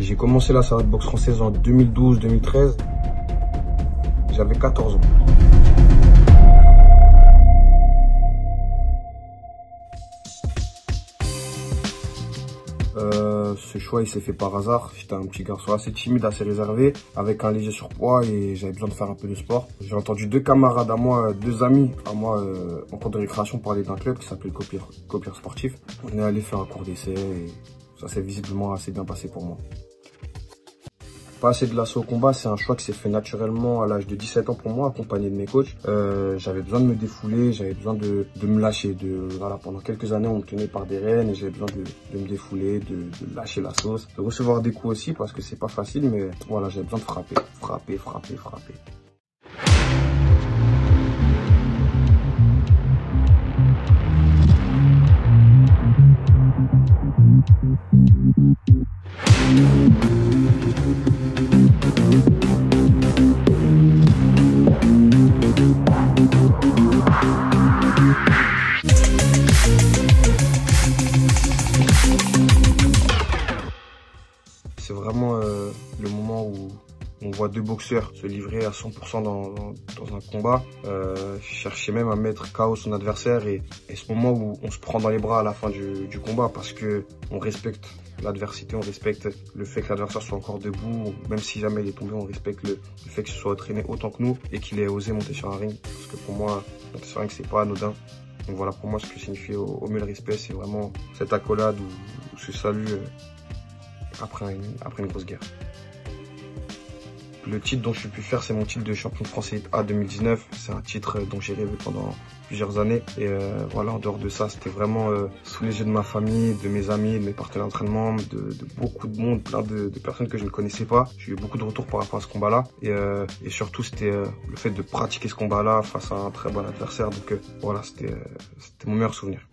J'ai commencé la salle de boxe française en 2012-2013. J'avais 14 ans. Ce choix il s'est fait par hasard. J'étais un petit garçon assez timide, assez réservé, avec un léger surpoids et j'avais besoin de faire un peu de sport. J'ai entendu deux camarades à moi, deux amis à moi en cours de récréation parler d'un club qui s'appelle Copière Sportif. On est allé faire un cours d'essai et ça s'est visiblement assez bien passé pour moi. Passer de l'assaut au combat, c'est un choix qui s'est fait naturellement à l'âge de 17 ans pour moi, accompagné de mes coachs. J'avais besoin de me défouler, j'avais besoin de me lâcher. Voilà, pendant quelques années, on me tenait par des rênes et j'avais besoin de me défouler, de lâcher la sauce, de recevoir des coups aussi parce que c'est pas facile, mais voilà, j'avais besoin de frapper. C'est vraiment le moment où on voit deux boxeurs se livrer à 100% dans un combat. Je cherchais même à mettre KO son adversaire et ce moment où on se prend dans les bras à la fin du combat parce que on respecte l'adversité, on respecte le fait que l'adversaire soit encore debout, même si jamais il est tombé, on respecte le fait qu'il se soit entraîné autant que nous et qu'il ait osé monter sur un ring. Parce que pour moi, monter sur un ring, c'est pas anodin. Donc voilà, pour moi, ce que signifie au mieux le respect, c'est vraiment cette accolade ou ce salut après une grosse guerre. Le titre dont je suis pu faire, c'est mon titre de champion français A 2019. C'est un titre dont j'ai rêvé pendant plusieurs années. Et voilà, en dehors de ça, c'était vraiment sous les yeux de ma famille, de mes amis, de mes partenaires d'entraînement, de beaucoup de monde, plein de personnes que je ne connaissais pas. J'ai eu beaucoup de retours par rapport à ce combat-là. Et surtout, c'était le fait de pratiquer ce combat-là face à un très bon adversaire. Donc voilà, c'était mon meilleur souvenir.